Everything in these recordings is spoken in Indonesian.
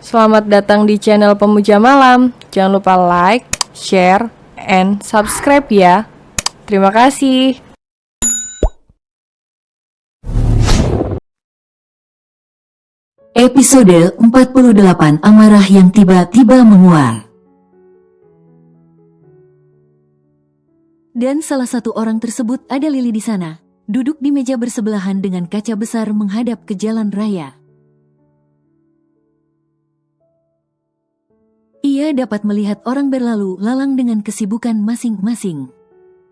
Selamat datang di channel Pemuja Malam. Jangan lupa like, share, and subscribe ya. Terima kasih. Episode 48 Amarah yang tiba-tiba menguar. Dan salah satu orang tersebut ada Lily di sana, duduk di meja bersebelahan dengan kaca besar menghadap ke jalan raya. Ia dapat melihat orang berlalu lalang dengan kesibukan masing-masing.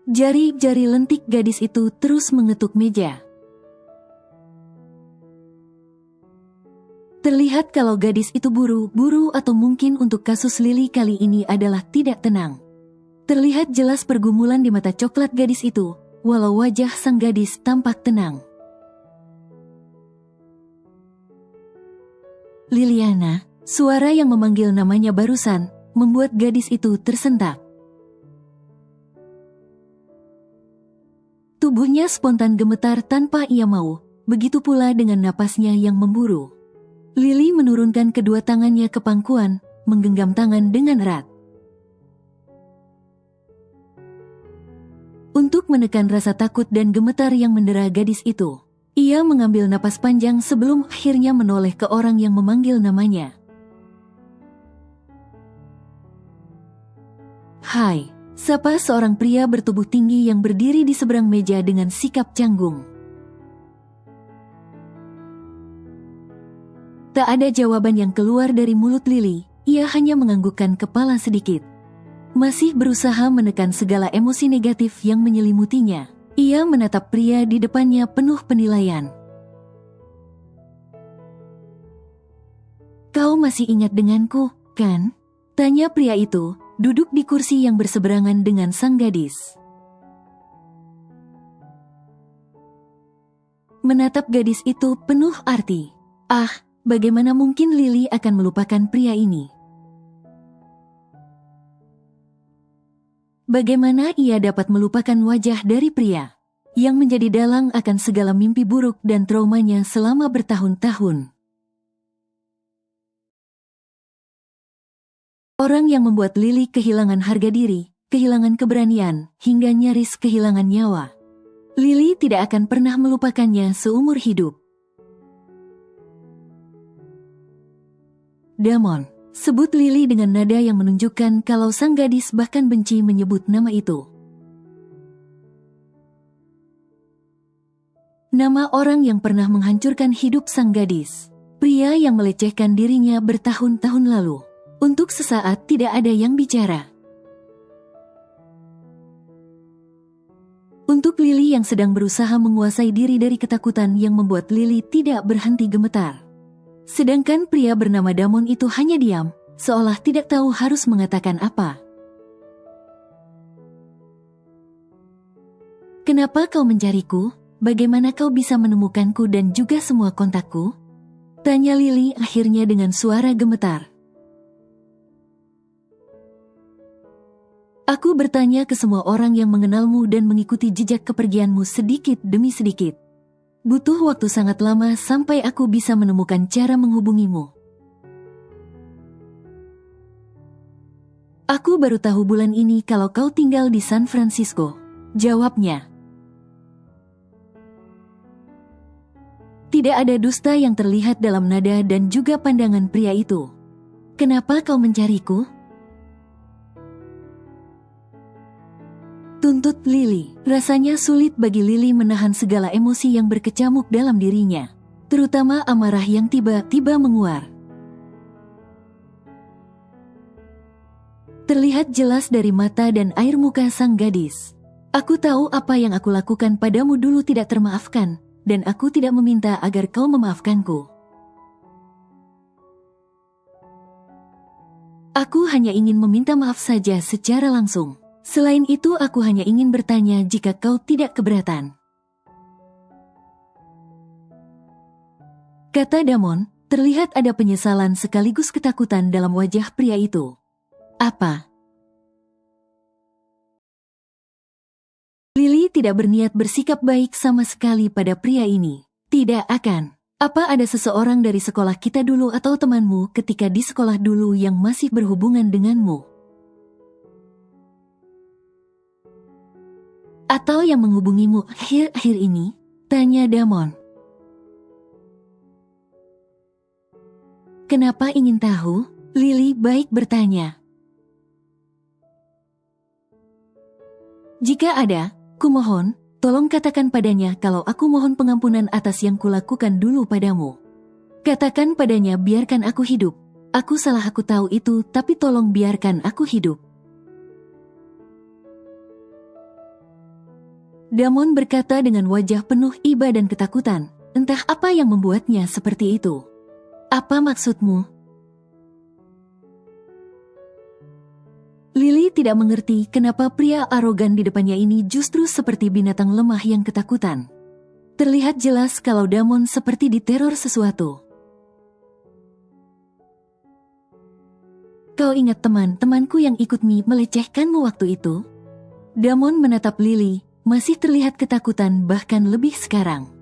Jari-jari lentik gadis itu terus mengetuk meja. Terlihat kalau gadis itu buru-buru atau mungkin untuk kasus Lily kali ini adalah tidak tenang. Terlihat jelas pergumulan di mata coklat gadis itu, walau wajah sang gadis tampak tenang. Liliana, suara yang memanggil namanya barusan, membuat gadis itu tersentak. Tubuhnya spontan gemetar tanpa ia mau, begitu pula dengan napasnya yang memburu. Lily menurunkan kedua tangannya ke pangkuan, menggenggam tangan dengan erat. Untuk menekan rasa takut dan gemetar yang mendera gadis itu, ia mengambil napas panjang sebelum akhirnya menoleh ke orang yang memanggil namanya. Hai, sapa seorang pria bertubuh tinggi yang berdiri di seberang meja dengan sikap canggung. Tak ada jawaban yang keluar dari mulut Lily, ia hanya menganggukkan kepala sedikit. Masih berusaha menekan segala emosi negatif yang menyelimutinya, ia menatap pria di depannya penuh penilaian. Kau masih ingat denganku, kan? Tanya pria itu, duduk di kursi yang berseberangan dengan sang gadis. Menatap gadis itu penuh arti. Ah, bagaimana mungkin Lily akan melupakan pria ini? Bagaimana ia dapat melupakan wajah dari pria yang menjadi dalang akan segala mimpi buruk dan traumanya selama bertahun-tahun? Orang yang membuat Lily kehilangan harga diri, kehilangan keberanian, hingga nyaris kehilangan nyawa. Lily tidak akan pernah melupakannya seumur hidup. Damon, sebut Lily dengan nada yang menunjukkan kalau sang gadis bahkan benci menyebut nama itu. Nama orang yang pernah menghancurkan hidup sang gadis. Pria yang melecehkan dirinya bertahun-tahun lalu. Untuk sesaat tidak ada yang bicara. Untuk Lily yang sedang berusaha menguasai diri dari ketakutan yang membuat Lily tidak berhenti gemetar. Sedangkan pria bernama Damon itu hanya diam, seolah tidak tahu harus mengatakan apa. Kenapa kau mencariku? Bagaimana kau bisa menemukanku dan juga semua kontakku? Tanya Lily akhirnya dengan suara gemetar. Aku bertanya ke semua orang yang mengenalmu dan mengikuti jejak kepergianmu sedikit demi sedikit. Butuh waktu sangat lama sampai aku bisa menemukan cara menghubungimu. Aku baru tahu bulan ini kalau kau tinggal di San Francisco, jawabnya. Tidak ada dusta yang terlihat dalam nada dan juga pandangan pria itu. Kenapa kau mencariku? Tuntut Lily. Rasanya sulit bagi Lily menahan segala emosi yang berkecamuk dalam dirinya, terutama amarah yang tiba-tiba menguar. Terlihat jelas dari mata dan air muka sang gadis. Aku tahu apa yang aku lakukan padamu dulu tidak termaafkan, dan aku tidak meminta agar kau memaafkanku. Aku hanya ingin meminta maaf saja secara langsung. Selain itu aku hanya ingin bertanya jika kau tidak keberatan. Kata Damon, terlihat ada penyesalan sekaligus ketakutan dalam wajah pria itu. Apa? Lily tidak berniat bersikap baik sama sekali pada pria ini. Tidak akan. Apa ada seseorang dari sekolah kita dulu atau temanmu ketika di sekolah dulu yang masih berhubungan denganmu? Atau yang menghubungimu akhir-akhir ini? Tanya Damon. Kenapa ingin tahu? Lily baik bertanya. Jika ada, kumohon, tolong katakan padanya kalau aku mohon pengampunan atas yang kulakukan dulu padamu. Katakan padanya biarkan aku hidup. Aku salah, aku tahu itu, tapi tolong biarkan aku hidup. Damon berkata dengan wajah penuh iba dan ketakutan. Entah apa yang membuatnya seperti itu. Apa maksudmu? Lily tidak mengerti kenapa pria arogan di depannya ini justru seperti binatang lemah yang ketakutan. Terlihat jelas kalau Damon seperti diteror sesuatu. Kau ingat teman-temanku yang ikut melecehkanmu waktu itu? Damon menatap Lily, masih terlihat ketakutan bahkan lebih sekarang.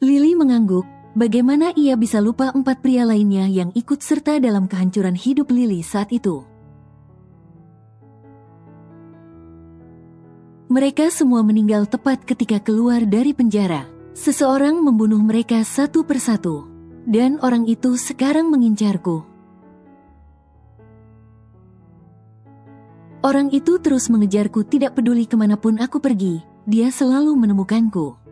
Lily mengangguk. Bagaimana ia bisa lupa 4 pria lainnya yang ikut serta dalam kehancuran hidup Lily saat itu? Mereka semua meninggal tepat ketika keluar dari penjara. Seseorang membunuh mereka satu persatu. Dan orang itu sekarang mengincarku. Orang itu terus mengejarku tidak peduli kemanapun aku pergi. Dia selalu menemukanku.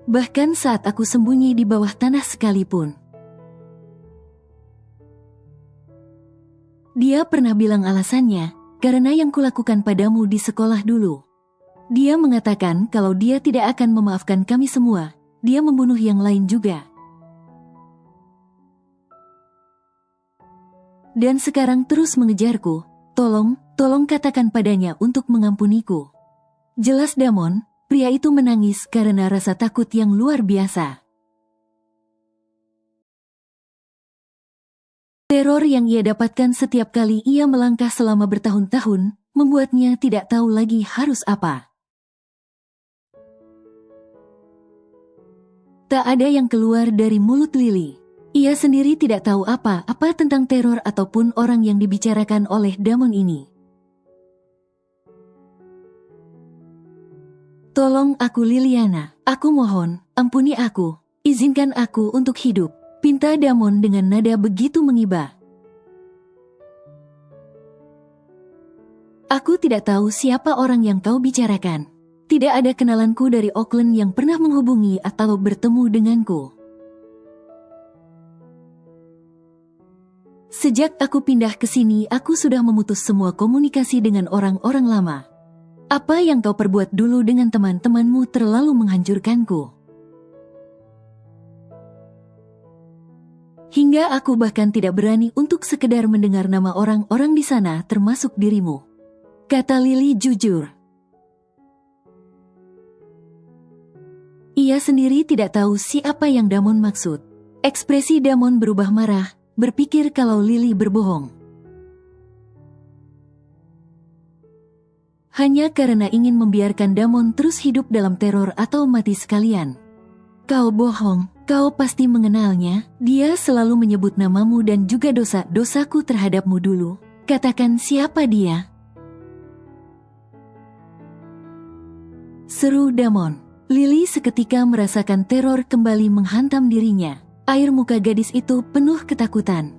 Bahkan saat aku sembunyi di bawah tanah sekalipun. Dia pernah bilang alasannya, karena yang kulakukan padamu di sekolah dulu. Dia mengatakan kalau dia tidak akan memaafkan kami semua, dia membunuh yang lain juga. Dan sekarang terus mengejarku, tolong katakan padanya untuk mengampuniku. Jelas Damon, pria itu menangis karena rasa takut yang luar biasa. Teror yang ia dapatkan setiap kali ia melangkah selama bertahun-tahun, membuatnya tidak tahu lagi harus apa. Tak ada yang keluar dari mulut Lily. Ia sendiri tidak tahu apa-apa tentang teror ataupun orang yang dibicarakan oleh Damon ini. Tolong aku Liliana, aku mohon, ampuni aku, izinkan aku untuk hidup, pinta Damon dengan nada begitu mengiba. Aku tidak tahu siapa orang yang kau bicarakan. Tidak ada kenalanku dari Auckland yang pernah menghubungi atau bertemu denganku. Sejak aku pindah ke sini, aku sudah memutus semua komunikasi dengan orang-orang lama. Apa yang kau perbuat dulu dengan teman-temanmu terlalu menghancurkanku. Hingga aku bahkan tidak berani untuk sekedar mendengar nama orang-orang di sana termasuk dirimu. Kata Lily jujur. Ia sendiri tidak tahu siapa yang Damon maksud. Ekspresi Damon berubah marah, berpikir kalau Lily berbohong. Hanya karena ingin membiarkan Damon terus hidup dalam teror atau mati sekalian. Kau bohong, kau pasti mengenalnya, dia selalu menyebut namamu dan juga dosa-dosaku terhadapmu dulu. Katakan siapa dia? Seru Damon. Lily seketika merasakan teror kembali menghantam dirinya. Air muka gadis itu penuh ketakutan.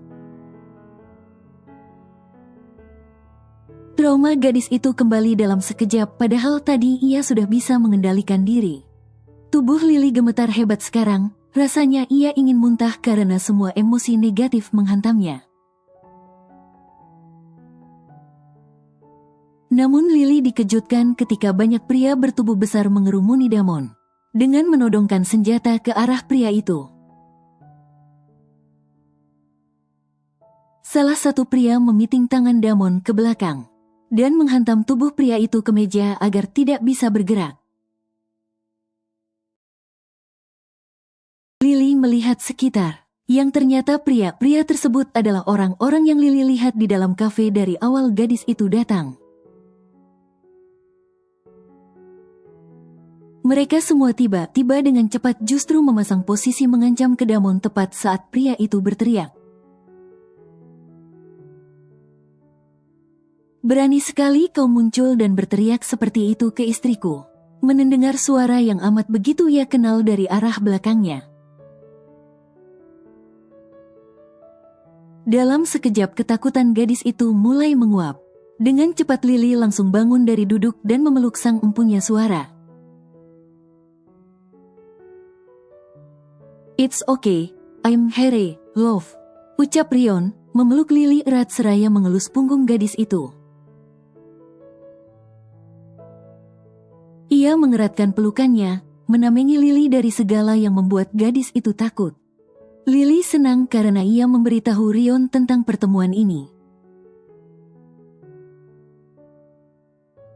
Trauma gadis itu kembali dalam sekejap padahal tadi ia sudah bisa mengendalikan diri. Tubuh Lily gemetar hebat sekarang, rasanya ia ingin muntah karena semua emosi negatif menghantamnya. Namun Lily dikejutkan ketika banyak pria bertubuh besar mengerumuni Damon. Dengan menodongkan senjata ke arah pria itu. Salah satu pria memiting tangan Damon ke belakang. Dan menghantam tubuh pria itu ke meja agar tidak bisa bergerak. Lily melihat sekitar. Yang ternyata pria-pria tersebut adalah orang-orang yang Lily lihat di dalam kafe dari awal gadis itu datang. Mereka semua tiba-tiba dengan cepat justru memasang posisi mengancam ke Damon tepat saat pria itu berteriak. Berani sekali kau muncul dan berteriak seperti itu ke istriku. Mendengar suara yang amat begitu ia kenal dari arah belakangnya. Dalam sekejap ketakutan gadis itu mulai menguap. Dengan cepat Lily langsung bangun dari duduk dan memeluk sang empunya suara. "It's okay, I'm Harry, love," ucap Rion, memeluk Lily erat seraya mengelus punggung gadis itu. Ia mengeratkan pelukannya, menamengi Lily dari segala yang membuat gadis itu takut. Lily senang karena ia memberitahu Rion tentang pertemuan ini.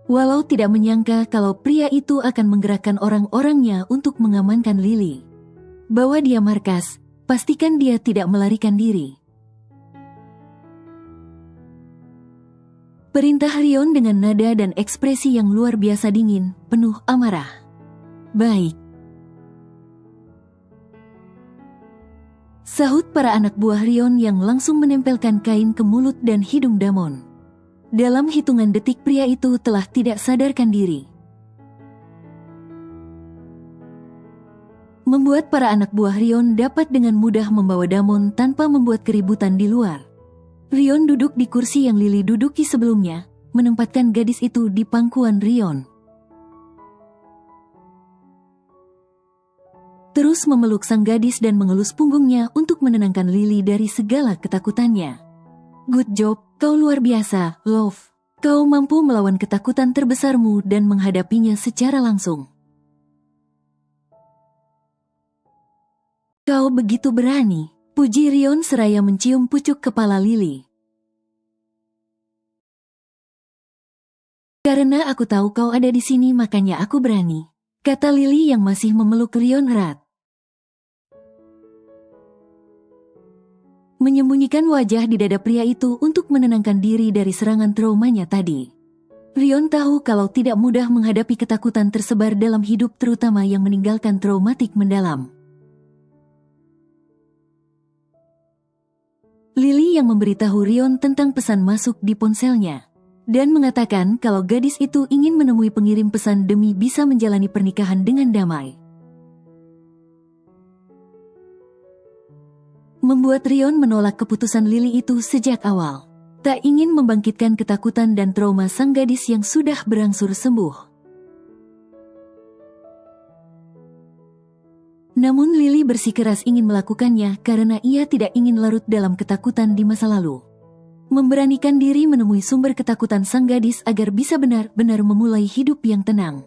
Walau tidak menyangka kalau pria itu akan menggerakkan orang-orangnya untuk mengamankan Lily. Bawa dia markas, pastikan dia tidak melarikan diri. Perintah Rion dengan nada dan ekspresi yang luar biasa dingin, penuh amarah. "Baik," sahut para anak buah Rion yang langsung menempelkan kain ke mulut dan hidung Damon. Dalam hitungan detik pria itu telah tidak sadarkan diri. Membuat para anak buah Rion dapat dengan mudah membawa Damon tanpa membuat keributan di luar. Rion duduk di kursi yang Lily duduki sebelumnya, menempatkan gadis itu di pangkuan Rion. Terus memeluk sang gadis dan mengelus punggungnya untuk menenangkan Lily dari segala ketakutannya. "Good job, kau luar biasa, love. Kau mampu melawan ketakutan terbesarmu dan menghadapinya secara langsung. Kau begitu berani," puji Rion seraya mencium pucuk kepala Lily. "Karena aku tahu kau ada di sini makanya aku berani," kata Lily yang masih memeluk Rion erat. Menyembunyikan wajah di dada pria itu untuk menenangkan diri dari serangan traumanya tadi. Rion tahu kalau tidak mudah menghadapi ketakutan tersebar dalam hidup terutama yang meninggalkan traumatik mendalam. Lily yang memberitahu Rion tentang pesan masuk di ponselnya dan mengatakan kalau gadis itu ingin menemui pengirim pesan demi bisa menjalani pernikahan dengan damai. Membuat Rion menolak keputusan Lily itu sejak awal. Tak ingin membangkitkan ketakutan dan trauma sang gadis yang sudah berangsur sembuh. Namun Lily bersikeras ingin melakukannya karena ia tidak ingin larut dalam ketakutan di masa lalu. Memberanikan diri menemui sumber ketakutan sang gadis agar bisa benar-benar memulai hidup yang tenang.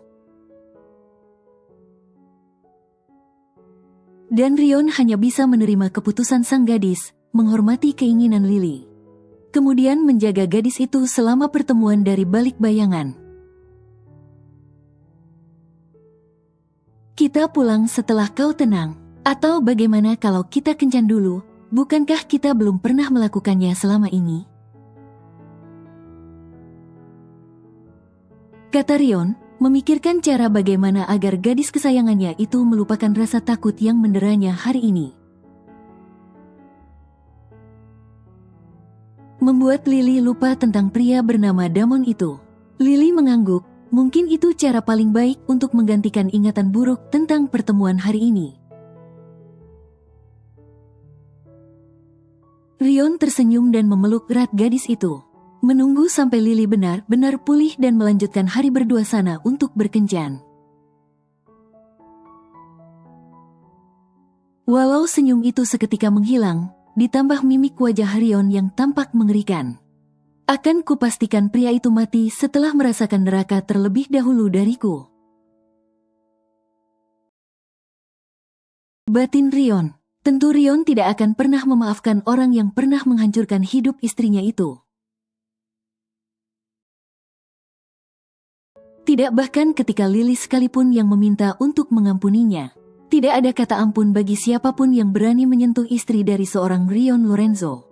Dan Rion hanya bisa menerima keputusan sang gadis, menghormati keinginan Lily. Kemudian menjaga gadis itu selama pertemuan dari balik bayangan. "Kita pulang setelah kau tenang. Atau bagaimana kalau kita kencan dulu? Bukankah kita belum pernah melakukannya selama ini?" kata Rion, memikirkan cara bagaimana agar gadis kesayangannya itu melupakan rasa takut yang menderanya hari ini. Membuat Lily lupa tentang pria bernama Damon itu. Lily mengangguk, mungkin itu cara paling baik untuk menggantikan ingatan buruk tentang pertemuan hari ini. Rion tersenyum dan memeluk erat gadis itu. Menunggu sampai Lily benar-benar pulih dan melanjutkan hari berdua sana untuk berkencan. Walau senyum itu seketika menghilang, ditambah mimik wajah Rion yang tampak mengerikan. "Akan kupastikan pria itu mati setelah merasakan neraka terlebih dahulu dariku," batin Rion. Tentu Rion tidak akan pernah memaafkan orang yang pernah menghancurkan hidup istrinya itu. Tidak bahkan ketika Lily sekalipun yang meminta untuk mengampuninya. Tidak ada kata ampun bagi siapapun yang berani menyentuh istri dari seorang Rion Lorenzo.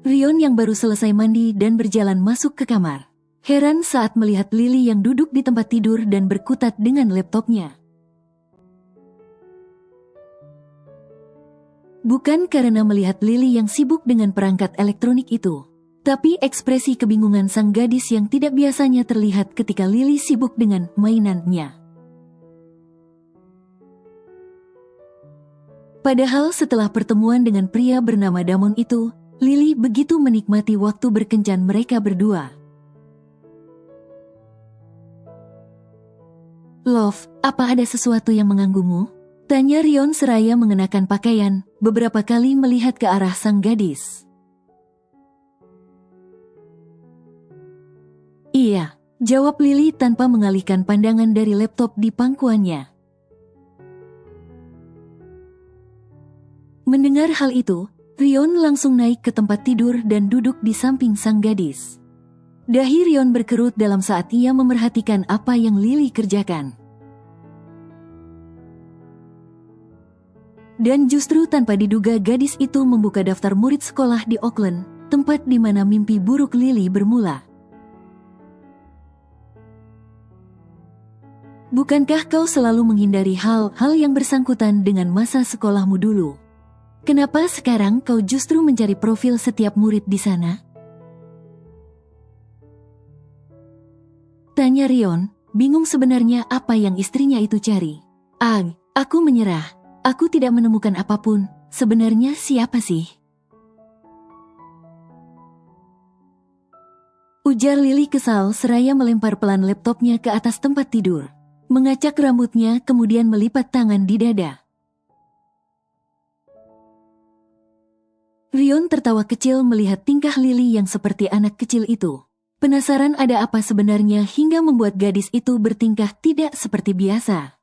Rion yang baru selesai mandi dan berjalan masuk ke kamar. heran saat melihat Lily yang duduk di tempat tidur dan berkutat dengan laptopnya. Bukan karena melihat Lily yang sibuk dengan perangkat elektronik itu, tapi ekspresi kebingungan sang gadis yang tidak biasanya terlihat ketika Lily sibuk dengan mainannya. Padahal setelah pertemuan dengan pria bernama Damon itu, Lily begitu menikmati waktu berkencan mereka berdua. "Love, apa ada sesuatu yang mengganggumu?" tanya Rion seraya mengenakan pakaian, beberapa kali melihat ke arah sang gadis. "Iya," jawab Lily tanpa mengalihkan pandangan dari laptop di pangkuannya. Mendengar hal itu, Rion langsung naik ke tempat tidur dan duduk di samping sang gadis. Dahi Rion berkerut dalam saat ia memerhatikan apa yang Lily kerjakan. Dan justru tanpa diduga gadis itu membuka daftar murid sekolah di Auckland, tempat di mana mimpi buruk Lily bermula. "Bukankah kau selalu menghindari hal-hal yang bersangkutan dengan masa sekolahmu dulu? Kenapa sekarang kau justru mencari profil setiap murid di sana?" tanya Rion, bingung sebenarnya apa yang istrinya itu cari. Aku menyerah. Aku tidak menemukan apapun. Sebenarnya siapa sih?" ujar Lily kesal seraya melempar pelan laptopnya ke atas tempat tidur. Mengacak rambutnya kemudian melipat tangan di dada. Rion tertawa kecil melihat tingkah Lily yang seperti anak kecil itu. Penasaran ada apa sebenarnya hingga membuat gadis itu bertingkah tidak seperti biasa.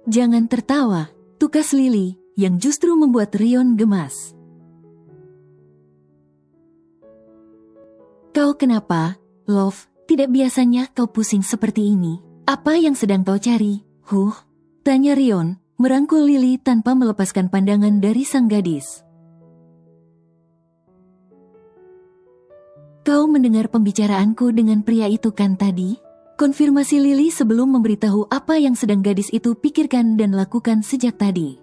"Jangan tertawa," tukas Lily, yang justru membuat Rion gemas. "Kau kenapa, Love? Tidak biasanya kau pusing seperti ini. Apa yang sedang kau cari?" tanya Rion, merangkul Lily tanpa melepaskan pandangan dari sang gadis. "Kau mendengar pembicaraanku dengan pria itu kan tadi?" konfirmasi Lily sebelum memberitahu apa yang sedang gadis itu pikirkan dan lakukan sejak tadi.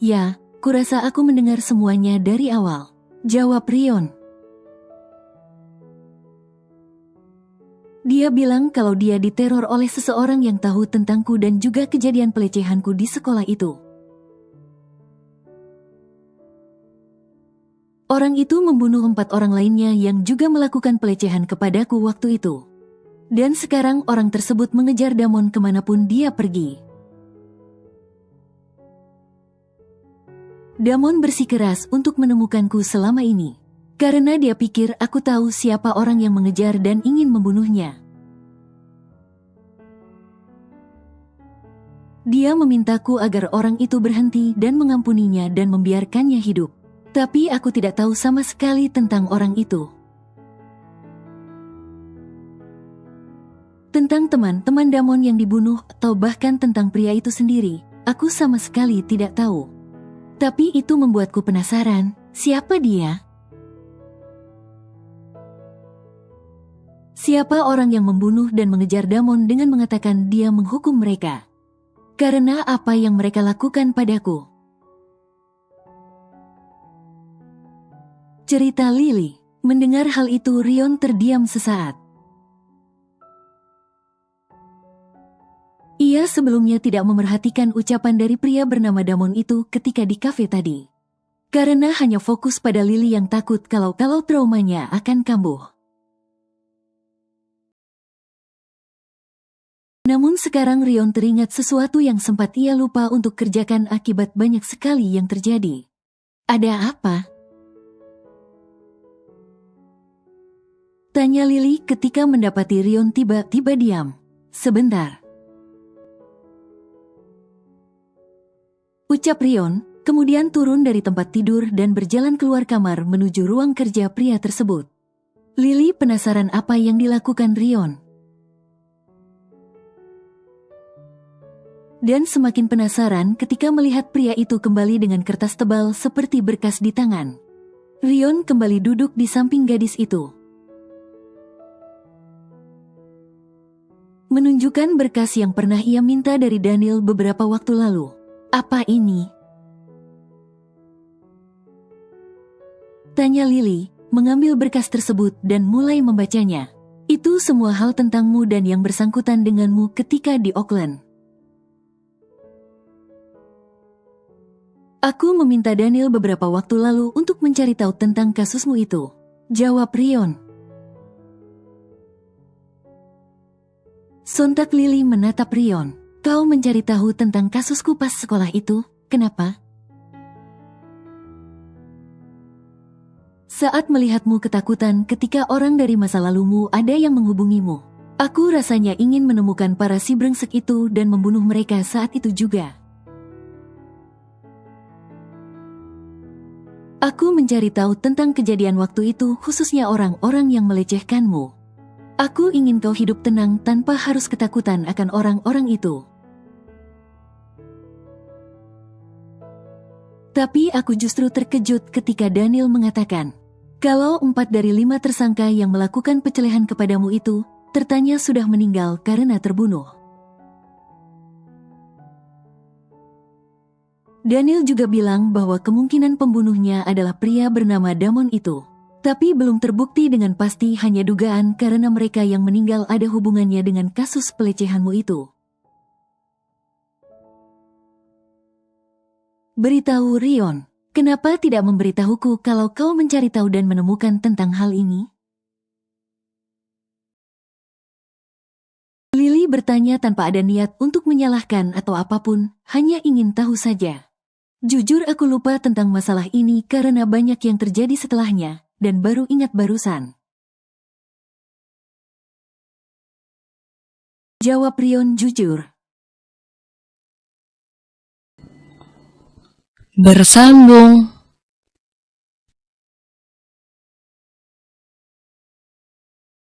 "Ya, kurasa aku mendengar semuanya dari awal," jawab Rion. "Dia bilang kalau dia diteror oleh seseorang yang tahu tentangku dan juga kejadian pelecehanku di sekolah itu. Orang itu membunuh 4 orang lainnya yang juga melakukan pelecehan kepadaku waktu itu. Dan sekarang orang tersebut mengejar Damon kemanapun dia pergi. Damon bersikeras untuk menemukanku selama ini. Karena dia pikir aku tahu siapa orang yang mengejar dan ingin membunuhnya. Dia memintaku agar orang itu berhenti dan mengampuninya dan membiarkannya hidup. Tapi aku tidak tahu sama sekali tentang orang itu. Tentang teman-teman Damon yang dibunuh atau bahkan tentang pria itu sendiri, aku sama sekali tidak tahu. Tapi itu membuatku penasaran, siapa dia? Siapa orang yang membunuh dan mengejar Damon dengan mengatakan dia menghukum mereka? Karena apa yang mereka lakukan padaku? Cerita Lily. Mendengar hal itu Rion terdiam sesaat. Ia sebelumnya tidak memerhatikan ucapan dari pria bernama Damon itu ketika di kafe tadi. Karena hanya fokus pada Lily yang takut kalau traumanya akan kambuh. Namun sekarang Rion teringat sesuatu yang sempat ia lupa untuk kerjakan akibat banyak sekali yang terjadi. Ada apa? Tanya Lily ketika mendapati Rion tiba-tiba diam. Sebentar. Ucap Rion, kemudian turun dari tempat tidur dan berjalan keluar kamar menuju ruang kerja pria tersebut. Lily penasaran apa yang dilakukan Rion. dan semakin penasaran ketika melihat pria itu kembali dengan kertas tebal seperti berkas di tangan. Rion kembali duduk di samping gadis itu, menunjukkan berkas yang pernah ia minta dari Daniel beberapa waktu lalu. Apa ini? Tanya Lily, mengambil berkas tersebut dan mulai membacanya. Itu semua hal tentangmu dan yang bersangkutan denganmu ketika di Auckland. Aku meminta Daniel beberapa waktu lalu untuk mencari tahu tentang kasusmu itu, jawab Rion. Sontak Lily menatap Rion. Kau mencari tahu tentang kasusku pas sekolah itu, kenapa? Saat melihatmu ketakutan ketika orang dari masa lalumu ada yang menghubungimu, aku rasanya ingin menemukan para si brengsek itu dan membunuh mereka saat itu juga. Aku mencari tahu tentang kejadian waktu itu, khususnya orang-orang yang melecehkanmu. Aku ingin kau hidup tenang tanpa harus ketakutan akan orang-orang itu. Tapi aku justru terkejut ketika Daniel mengatakan, kalau 4 dari 5 tersangka yang melakukan pencelehan kepadamu itu, tertanya sudah meninggal karena terbunuh. Daniel juga bilang bahwa kemungkinan pembunuhnya adalah pria bernama Damon itu. Tapi belum terbukti dengan pasti, hanya dugaan karena mereka yang meninggal ada hubungannya dengan kasus pelecehanmu itu. Beritahu Rion, kenapa tidak memberitahuku kalau kau mencari tahu dan menemukan tentang hal ini? Lily bertanya tanpa ada niat untuk menyalahkan atau apapun, hanya ingin tahu saja. Jujur aku lupa tentang masalah ini karena banyak yang terjadi setelahnya, dan baru ingat barusan. Jawab Rion jujur. Bersambung.